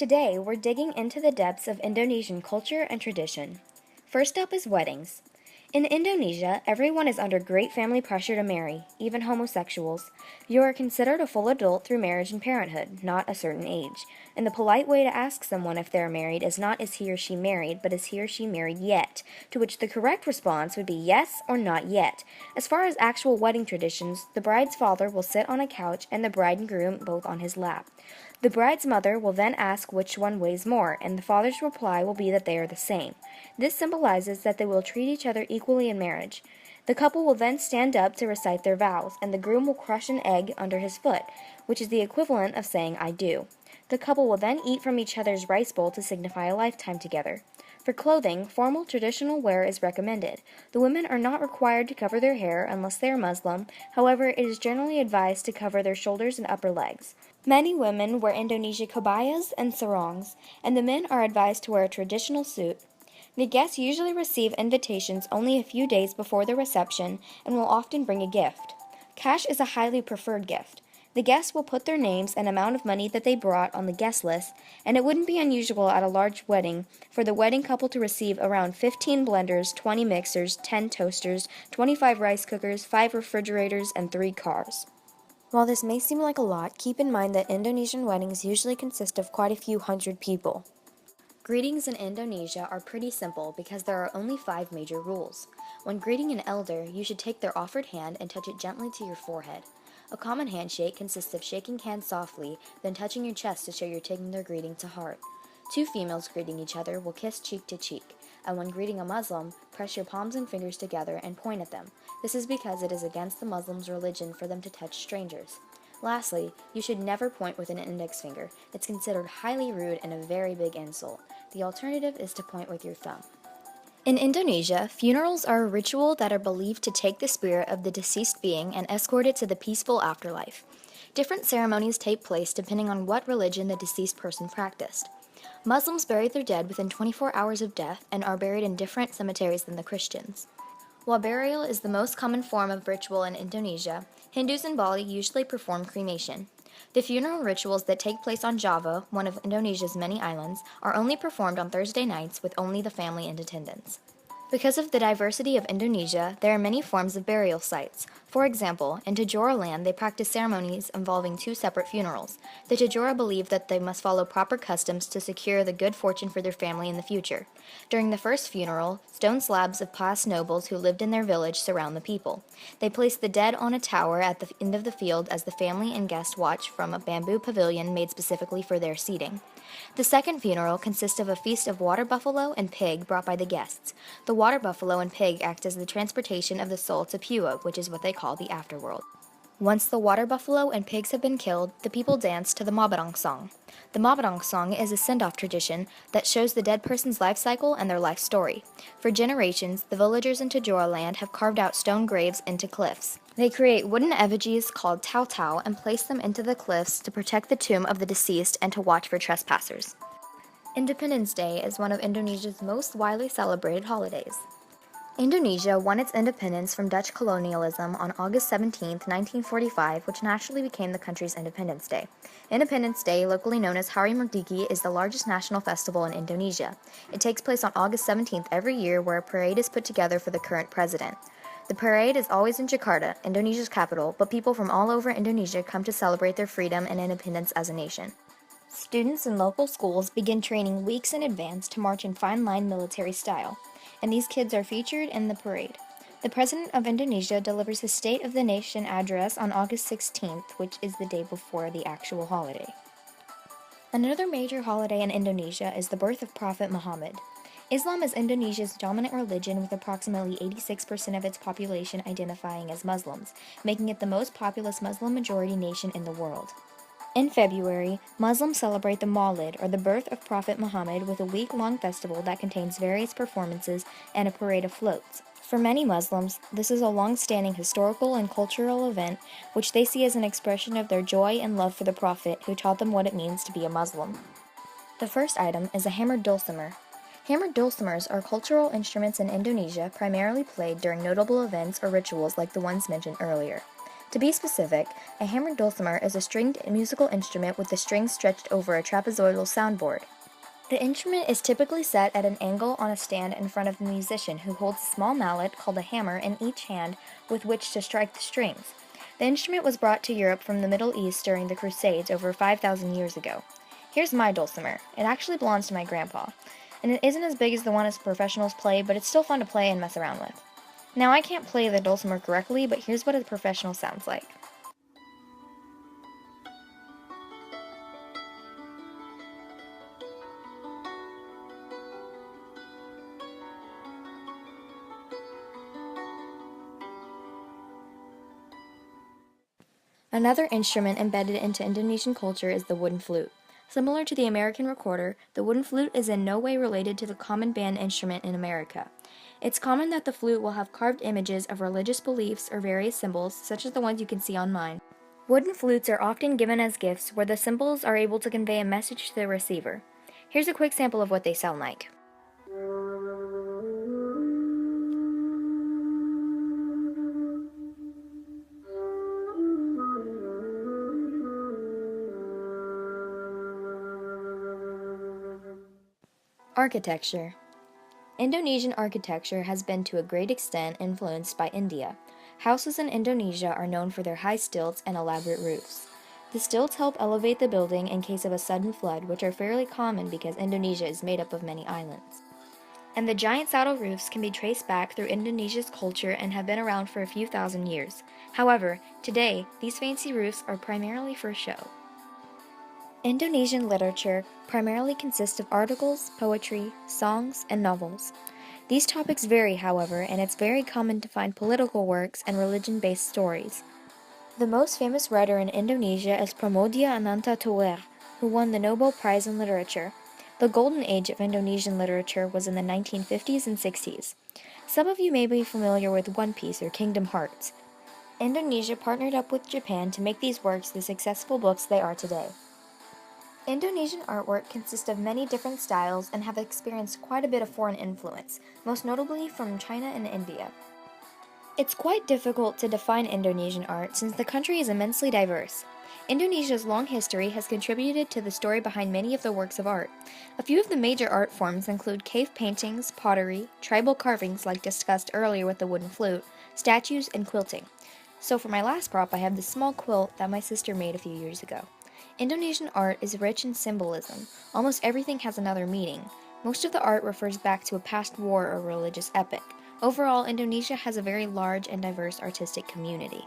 Today, we're digging into the depths of Indonesian culture and tradition. First up is weddings. In Indonesia, everyone is under great family pressure to marry, even homosexuals. You are considered a full adult through marriage and parenthood, not a certain age. And the polite way to ask someone if they are married is not is he or she married, but is he or she married yet, to which the correct response would be yes or not yet. As far as actual wedding traditions, the bride's father will sit on a couch and the bride and groom both on his lap. The bride's mother will then ask which one weighs more, and the father's reply will be that they are the same. This symbolizes that they will treat each other equally in marriage. The couple will then stand up to recite their vows, and the groom will crush an egg under his foot, which is the equivalent of saying I do. The couple will then eat from each other's rice bowl to signify a lifetime together. For clothing, formal traditional wear is recommended. The women are not required to cover their hair unless they are Muslim, however, it is generally advised to cover their shoulders and upper legs. Many women wear Indonesia kebayas and sarongs, and the men are advised to wear a traditional suit. The guests usually receive invitations only a few days before the reception and will often bring a gift. Cash is a highly preferred gift. The guests will put their names and amount of money that they brought on the guest list, and it wouldn't be unusual at a large wedding for the wedding couple to receive around 15 blenders, 20 mixers, 10 toasters, 25 rice cookers, 5 refrigerators, and 3 cars. While this may seem like a lot, keep in mind that Indonesian weddings usually consist of quite a few hundred people. Greetings in Indonesia are pretty simple because there are only 5 major rules. When greeting an elder, you should take their offered hand and touch it gently to your forehead. A common handshake consists of shaking hands softly, then touching your chest to show you're taking their greeting to heart. 2 females greeting each other will kiss cheek to cheek, and when greeting a Muslim, press your palms and fingers together and point at them. This is because it is against the Muslims' religion for them to touch strangers. Lastly, you should never point with an index finger. It's considered highly rude and a very big insult. The alternative is to point with your thumb. In Indonesia, funerals are a ritual that are believed to take the spirit of the deceased being and escort it to the peaceful afterlife. Different ceremonies take place depending on what religion the deceased person practiced. Muslims bury their dead within 24 hours of death and are buried in different cemeteries than the Christians. While burial is the most common form of ritual in Indonesia, Hindus in Bali usually perform cremation. The funeral rituals that take place on Java, one of Indonesia's many islands, are only performed on Thursday nights with only the family in attendance. Because of the diversity of Indonesia, there are many forms of burial sites. For example, in Tajora land, they practice ceremonies involving 2 separate funerals. The Tajora believe that they must follow proper customs to secure the good fortune for their family in the future. During the first funeral, stone slabs of past nobles who lived in their village surround the people. They place the dead on a tower at the end of the field as the family and guests watch from a bamboo pavilion made specifically for their seating. The second funeral consists of a feast of water buffalo and pig brought by the guests. The water buffalo and pig act as the transportation of the soul to Pua, which is what they call the afterworld. Once the water buffalo and pigs have been killed, the people dance to the Mabarang song. The Mabarang song is a send-off tradition that shows the dead person's life cycle and their life story. For generations, the villagers in Tajora land have carved out stone graves into cliffs. They create wooden effigies called tau-tau and place them into the cliffs to protect the tomb of the deceased and to watch for trespassers. Independence Day is one of Indonesia's most widely celebrated holidays. Indonesia won its independence from Dutch colonialism on August 17, 1945, which naturally became the country's Independence Day. Independence Day, locally known as Hari Merdeka, is the largest national festival in Indonesia. It takes place on August 17th every year, where a parade is put together for the current president. The parade is always in Jakarta, Indonesia's capital, but people from all over Indonesia come to celebrate their freedom and independence as a nation. Students in local schools begin training weeks in advance to march in fine line military style, and these kids are featured in the parade. The President of Indonesia delivers his State of the Nation address on August 16th, which is the day before the actual holiday. Another major holiday in Indonesia is the birth of Prophet Muhammad. Islam is Indonesia's dominant religion, with approximately 86% of its population identifying as Muslims, making it the most populous Muslim-majority nation in the world. In February, Muslims celebrate the Maulid, or the birth of Prophet Muhammad, with a week-long festival that contains various performances and a parade of floats. For many Muslims, this is a long-standing historical and cultural event which they see as an expression of their joy and love for the Prophet, who taught them what it means to be a Muslim. The first item is a hammered dulcimer. Hammered dulcimers are cultural instruments in Indonesia primarily played during notable events or rituals like the ones mentioned earlier. To be specific, a hammered dulcimer is a stringed musical instrument with the strings stretched over a trapezoidal soundboard. The instrument is typically set at an angle on a stand in front of the musician, who holds a small mallet called a hammer in each hand with which to strike the strings. The instrument was brought to Europe from the Middle East during the Crusades over 5,000 years ago. Here's my dulcimer. It actually belongs to my grandpa, and it isn't as big as the one as professionals play, but it's still fun to play and mess around with. Now, I can't play the dulcimer correctly, but here's what a professional sounds like. Another instrument embedded into Indonesian culture is the wooden flute. Similar to the American recorder, the wooden flute is in no way related to the common band instrument in America. It's common that the flute will have carved images of religious beliefs or various symbols, such as the ones you can see on mine. Wooden flutes are often given as gifts where the symbols are able to convey a message to the receiver. Here's a quick sample of what they sound like. Architecture. Indonesian architecture has been to a great extent influenced by India. Houses in Indonesia are known for their high stilts and elaborate roofs. The stilts help elevate the building in case of a sudden flood, which are fairly common because Indonesia is made up of many islands. And the giant saddle roofs can be traced back through Indonesia's culture and have been around for a few thousand years. However, today, these fancy roofs are primarily for show. Indonesian literature primarily consists of articles, poetry, songs, and novels. These topics vary, however, and it's very common to find political works and religion-based stories. The most famous writer in Indonesia is Pramoedya Anantathur, who won the Nobel Prize in Literature. The golden age of Indonesian literature was in the 1950s and 60s. Some of you may be familiar with One Piece or Kingdom Hearts. Indonesia partnered up with Japan to make these works the successful books they are today. Indonesian artwork consists of many different styles and have experienced quite a bit of foreign influence, most notably from China and India. It's quite difficult to define Indonesian art since the country is immensely diverse. Indonesia's long history has contributed to the story behind many of the works of art. A few of the major art forms include cave paintings, pottery, tribal carvings like discussed earlier with the wooden flute, statues, and quilting. So for my last prop, I have this small quilt that my sister made a few years ago. Indonesian art is rich in symbolism. Almost everything has another meaning. Most of the art refers back to a past war or religious epic. Overall, Indonesia has a very large and diverse artistic community.